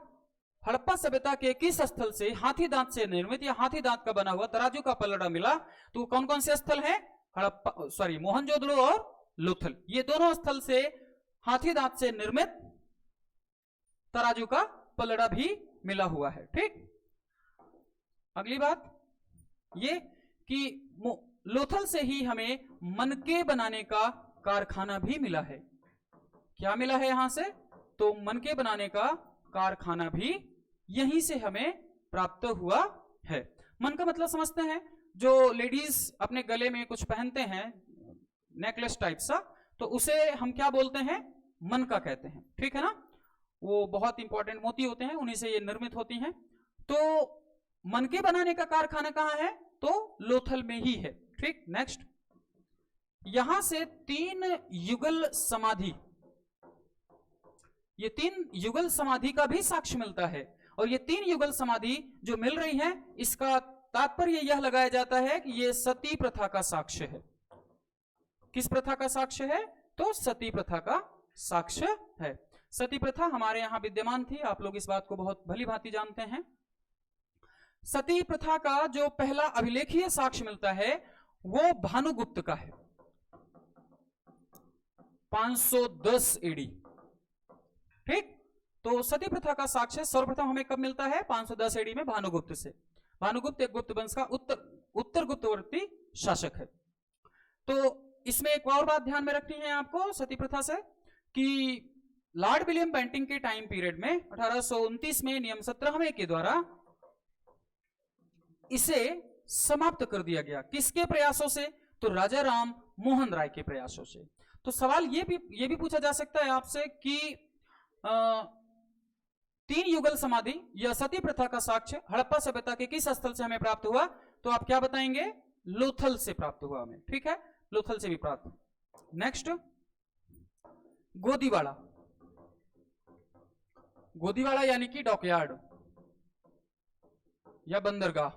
हड़प्पा सभ्यता के किस स्थल से हाथी दांत से निर्मित या हाथी दांत का बना हुआ तराजू का पलड़ा मिला, तो कौन कौन से स्थल हैं, मोहनजोदड़ो और लोथल। ये दोनों स्थल से हाथी दांत से निर्मित तराजू का पलड़ा भी मिला हुआ है, ठीक। अगली बात ये कि लोथल से ही हमें मनके बनाने का कारखाना भी मिला है। क्या मिला है यहां से, तो मनके बनाने का कारखाना भी यहीं से हमें प्राप्त हुआ है। मन का मतलब समझते हैं, जो लेडीज अपने गले में कुछ पहनते हैं नेकलेस टाइप सा, तो उसे हम क्या बोलते हैं, मन का कहते हैं, ठीक है ना। वो बहुत इंपॉर्टेंट मोती होते हैं, उन्हीं से ये निर्मित होती हैं। तो मनके बनाने का कारखाना कहां है, तो लोथल में ही है, ठीक। नेक्स्ट, यहां से 3 युगल समाधि, ये 3 युगल समाधि का भी साक्ष्य मिलता है। और ये 3 युगल समाधि जो मिल रही है, इसका तात्पर्य यह लगाया जाता है कि ये सती प्रथा का साक्ष्य है। किस प्रथा का साक्ष्य है, तो सती प्रथा का साक्ष्य है। सती प्रथा हमारे यहां विद्यमान थी, आप लोग इस बात को बहुत भली भांति जानते हैं। सती प्रथा का जो पहला अभिलेखीय साक्ष्य मिलता है वो भानुगुप्त का है, 510 एडी। ठीक, तो सती प्रथा का साक्ष्य सर्वप्रथम हमें कब मिलता है? 510 एडी में भानुगुप्त से। भानुगुप्त एक गुप्त वंश का उत्तर गुप्तवर्ती शासक है। तो इसमें एक और बात ध्यान में रखनी है आपको सती प्रथा से कि लॉर्ड विलियम बेंटिंग के टाइम पीरियड में 1829 में नियम 17वें के द्वारा इसे समाप्त कर दिया गया। किसके प्रयासों से? तो राजा राम मोहन राय के प्रयासों से। तो सवाल ये भी पूछा जा सकता है आपसे कि 3 युगल समाधि या सती प्रथा का साक्ष्य हड़प्पा सभ्यता के किस स्थल से हमें प्राप्त हुआ? तो आप क्या बताएंगे? लोथल से प्राप्त हुआ हमें। ठीक है, लोथल से भी प्राप्त। नेक्स्ट, गोदीवाड़ा। गोदीवाड़ा यानी कि डॉकयार्ड या बंदरगाह।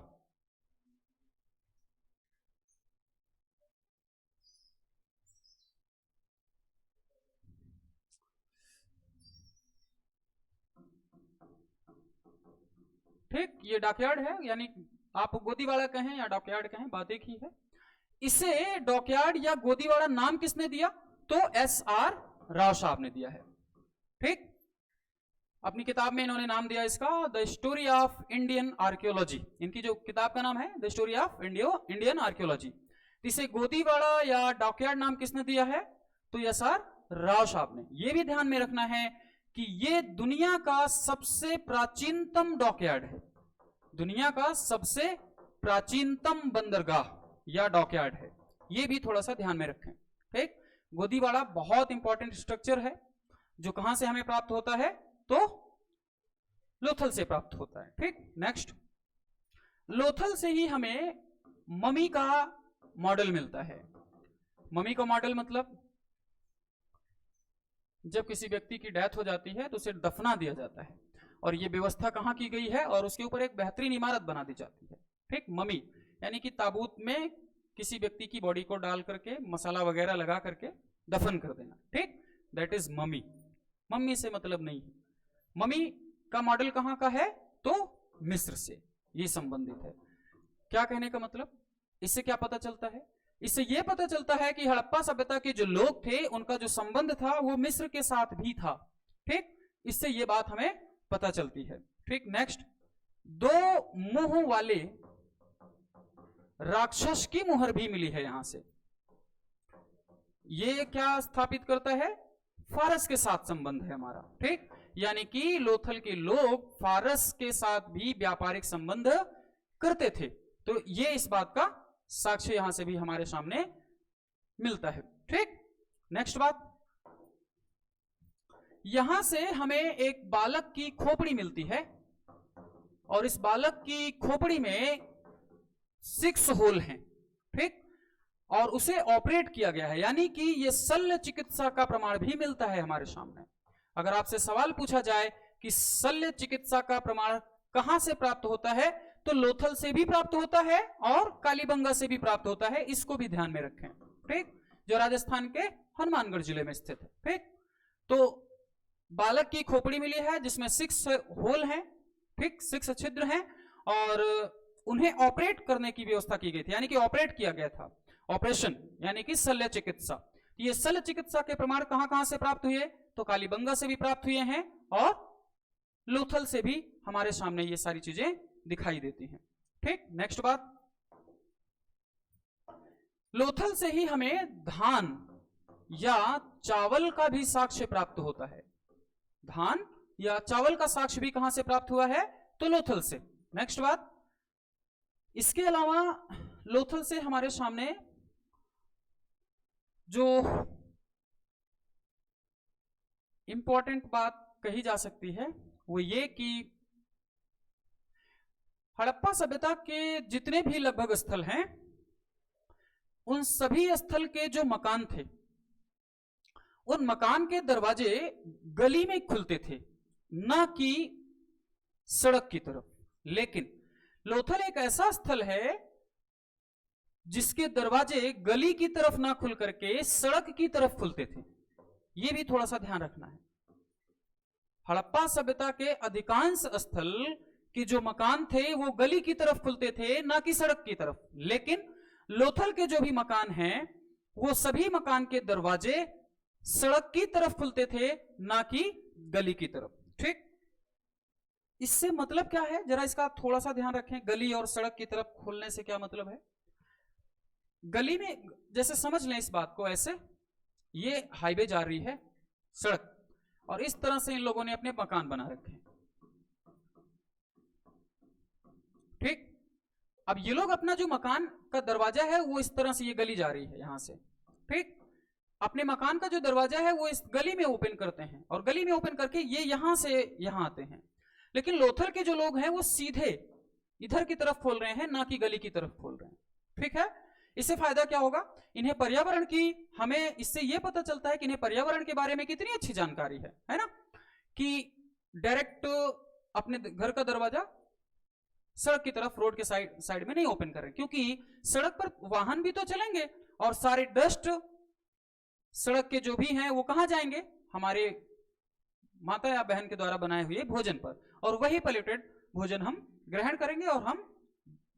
ठीक, ये डॉकयार्ड है, यानी आप गोदीवाड़ा कहें या डॉकयार्ड कहें, बात एक ही है। इसे डॉकयार्ड या गोदीवाड़ा नाम किसने दिया? तो SR राव साहब ने दिया है। ठीक, अपनी किताब में इन्होंने नाम दिया इसका the story of Indian archaeology. इनकी जो किताब का नाम है the story of Indian archaeology. इसे गोदीवाड़ा या डॉकयार्ड नाम किसने दिया है? तो SR राव साहब ने। यह भी ध्यान में रखना है कि ये दुनिया का सबसे प्राचीनतम डॉकयार्ड है, दुनिया का सबसे प्राचीनतम बंदरगाह या डॉकयार्ड है। ये भी थोड़ा सा ध्यान में रखें। ठीक, गोदीवाड़ा बहुत इंपॉर्टेंट स्ट्रक्चर है जो कहां से हमें प्राप्त होता है? तो लोथल से प्राप्त होता है। ठीक, नेक्स्ट, लोथल से ही हमें ममी का मॉडल मिलता है। ममी का मॉडल मतलब जब किसी व्यक्ति की डेथ हो जाती है तो उसे दफना दिया जाता है, और यह व्यवस्था कहां की गई है? और उसके ऊपर एक बेहतरीन इमारत बना दी जाती है। ठीक, ममी यानी कि ताबूत में किसी व्यक्ति की बॉडी को डाल करके मसाला वगैरह लगा करके दफन कर देना। ठीक, दैट इज ममी। मम्मी से मतलब नहीं है। ममी का मॉडल कहां का है? तो मिस्र से ये संबंधित है। क्या कहने का मतलब? इससे क्या पता चलता है? इससे यह पता चलता है कि हड़प्पा सभ्यता के जो लोग थे उनका जो संबंध था वो मिस्र के साथ भी था। ठीक, इससे यह बात हमें पता चलती है। ठीक, नेक्स्ट, 2 मुंह वाले राक्षस की मुहर भी मिली है यहां से। यह क्या स्थापित करता है? फारस के साथ संबंध है हमारा। ठीक, यानी कि लोथल के लोग फारस के साथ भी व्यापारिक संबंध करते थे। तो यह इस बात का साक्ष्य यहां से भी हमारे सामने मिलता है। ठीक, नेक्स्ट बात, यहां से हमें एक बालक की खोपड़ी मिलती है, और इस बालक की खोपड़ी में 6 होल हैं। ठीक, और उसे ऑपरेट किया गया है, यानी कि यह शल्य चिकित्सा का प्रमाण भी मिलता है हमारे सामने। अगर आपसे सवाल पूछा जाए कि शल्य चिकित्सा का प्रमाण कहां से प्राप्त होता है, तो लोथल से भी प्राप्त होता है और कालीबंगा से भी प्राप्त होता है। इसको भी ध्यान में रखें। ठीक, जो राजस्थान के हनुमानगढ़ जिले में स्थित है। ठीक, तो बालक की खोपड़ी मिली है जिसमें 6 होल हैं। ठीक, 6 छिद्र हैं, और उन्हें ऑपरेट करने की व्यवस्था की गई थी, यानी कि ऑपरेट किया गया था। ऑपरेशन यानी कि शल्य चिकित्सा। ये शल्य चिकित्सा के प्रमाण कहां कहां से प्राप्त हुए? तो कालीबंगा से भी प्राप्त हुए हैं, और लोथल से भी हमारे सामने ये सारी चीजें दिखाई देती हैं। ठीक, नेक्स्ट बात, लोथल से ही हमें धान या चावल का भी साक्ष्य प्राप्त होता है। धान या चावल का साक्ष्य भी कहां से प्राप्त हुआ है? तो लोथल से। नेक्स्ट बात, इसके अलावा लोथल से हमारे सामने जो इंपॉर्टेंट बात कही जा सकती है वो ये कि हड़प्पा सभ्यता के जितने भी लगभग स्थल हैं, उन सभी स्थल के जो मकान थे, उन मकान के दरवाजे गली में खुलते थे, ना कि सड़क की तरफ। लेकिन लोथल एक ऐसा स्थल है जिसके दरवाजे गली की तरफ ना खुल करके सड़क की तरफ खुलते थे। यह भी थोड़ा सा ध्यान रखना है। हड़प्पा सभ्यता के अधिकांश स्थल कि जो मकान थे वो गली की तरफ खुलते थे, ना कि सड़क की तरफ। लेकिन लोथल के जो भी मकान हैं वो सभी मकान के दरवाजे सड़क की तरफ खुलते थे, ना कि गली की तरफ। ठीक, इससे मतलब क्या है, जरा इसका थोड़ा सा ध्यान रखें। गली और सड़क की तरफ खुलने से क्या मतलब है? गली में जैसे समझ लें इस बात को ऐसे, ये हाईवे जा रही है सड़क, और इस तरह से इन लोगों ने अपने मकान बना रखे हैं। ठीक, अब ये लोग अपना जो मकान का दरवाजा है वो इस तरह से, ये गली जा रही है यहां से, ठीक, अपने मकान का जो दरवाजा है वो इस गली में ओपन करते हैं, और गली में ओपन करके ये यहां से यहां आते हैं। लेकिन लोथल के जो लोग हैं वो सीधे इधर की तरफ खोल रहे हैं, ना कि गली की तरफ खोल रहे हैं। ठीक है, इससे फायदा क्या होगा? इन्हें पर्यावरण की, हमें इससे यह पता चलता है कि इन्हें पर्यावरण के बारे में कितनी अच्छी जानकारी है ना, कि डायरेक्ट अपने घर का दरवाजा सड़क की तरफ, रोड के साइड में नहीं ओपन करें, क्योंकि सड़क पर वाहन भी तो चलेंगे और सारे डस्ट सड़क के जो भी हैं वो कहां जाएंगे? हमारे माता या बहन के द्वारा बनाए हुए भोजन पर, और वही पॉल्यूटेड भोजन हम ग्रहण करेंगे और हम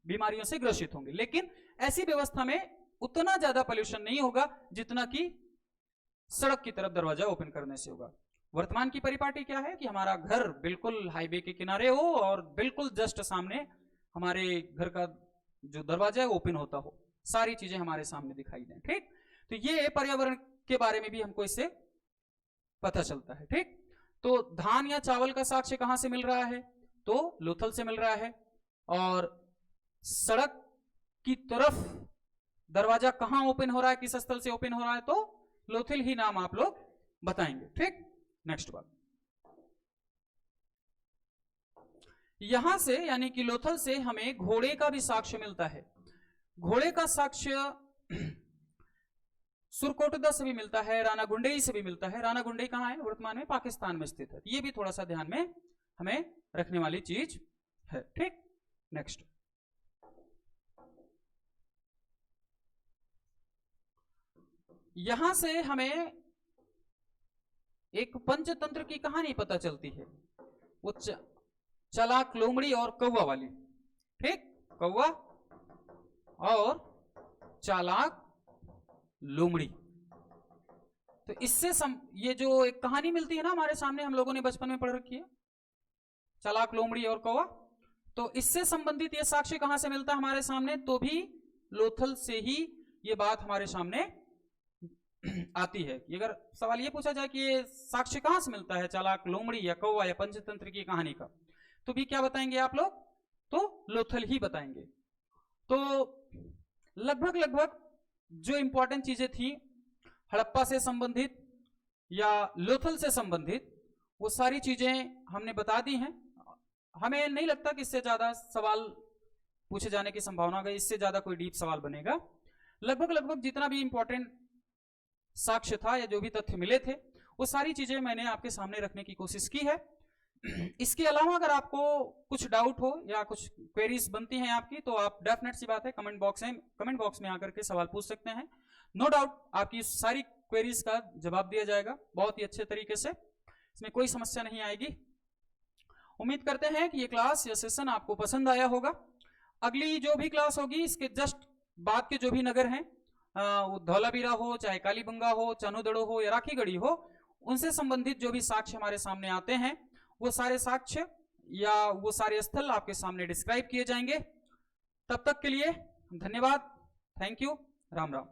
बीमारियों से ग्रसित होंगे। लेकिन ऐसी व्यवस्था में उतना ज्यादा पॉल्यूशन नहीं होगा जितना कि सड़क की तरफ दरवाजा ओपन करने से होगा। वर्तमान की परिपाटी क्या है कि हमारा घर बिल्कुल हाईवे के किनारे हो और बिल्कुल जस्ट सामने हमारे घर का जो दरवाजा है ओपन होता हो, सारी चीजें हमारे सामने दिखाई दें। ठीक, तो ये पर्यावरण के बारे में भी हमको इससे पता चलता है। ठीक, तो धान या चावल का साक्ष्य कहां से मिल रहा है? तो लोथल से मिल रहा है। और सड़क की तरफ दरवाजा कहां ओपन हो रहा है, किस स्थल से ओपन हो रहा है? तो लोथल ही नाम आप लोग बताएंगे। ठीक, नेक्स्ट बात, यहां से यानी कि लोथल से हमें घोड़े का भी साक्ष्य मिलता है। घोड़े का साक्ष्य सुरकोटदा से भी मिलता है, रानागुंडेई से भी मिलता है। रानागुंडेई कहां है? वर्तमान में पाकिस्तान में स्थित है। ये भी थोड़ा सा ध्यान में हमें रखने वाली चीज है। ठीक, नेक्स्ट, यहां से हमें एक पंचतंत्र की कहानी पता चलती है, वो चालाक लोमड़ी और कौवा वाली। ठीक, कौवा और चालाक लोमड़ी। तो इससे ये जो एक कहानी मिलती है ना हमारे सामने, हम लोगों ने बचपन में पढ़ रखी है, चालाक लोमड़ी और कौवा, तो इससे संबंधित ये साक्ष्य कहां से मिलता है हमारे सामने? तो भी लोथल से ही ये बात हमारे सामने आती है। अगर सवाल ये पूछा जाए कि ये साक्ष्य कहां से मिलता है, चालाक लोमड़ी या कौवा या पंचतंत्र की कहानी का, तो भी क्या बताएंगे आप लोग? तो लोथल ही बताएंगे। तो लगभग जो इंपॉर्टेंट चीजें थी हड़प्पा से संबंधित या लोथल से संबंधित, वो सारी चीजें हमने बता दी हैं। हमें नहीं लगता कि इससे ज्यादा सवाल पूछे जाने की संभावना है, इससे ज्यादा कोई डीप सवाल बनेगा। लगभग जितना भी इंपॉर्टेंट साक्ष्य था या जो भी तथ्य मिले थे वो सारी चीजें मैंने आपके सामने रखने की कोशिश की है। इसके अलावा अगर आपको कुछ डाउट हो या कुछ क्वेरीज बनती हैं आपकी, तो आप डेफिनेट सी बात है कमेंट बॉक्स में आकर के सवाल पूछ सकते हैं। नो डाउट आपकी सारी क्वेरीज का जवाब दिया जाएगा बहुत ही अच्छे तरीके से, इसमें कोई समस्या नहीं आएगी। उम्मीद करते हैं कि ये क्लास या सेशन आपको पसंद आया होगा। अगली जो भी क्लास होगी इसके जस्ट बाद के जो भी नगर हैं, वो धौलावीरा हो, चाहे कालीबंगा हो, चानोदड़ो हो या राखीगढ़ी हो, उनसे संबंधित जो भी साक्ष्य हमारे सामने आते हैं वो सारे साक्ष्य या वो सारे स्थल आपके सामने डिस्क्राइब किए जाएंगे। तब तक के लिए धन्यवाद, थैंक यू, राम राम।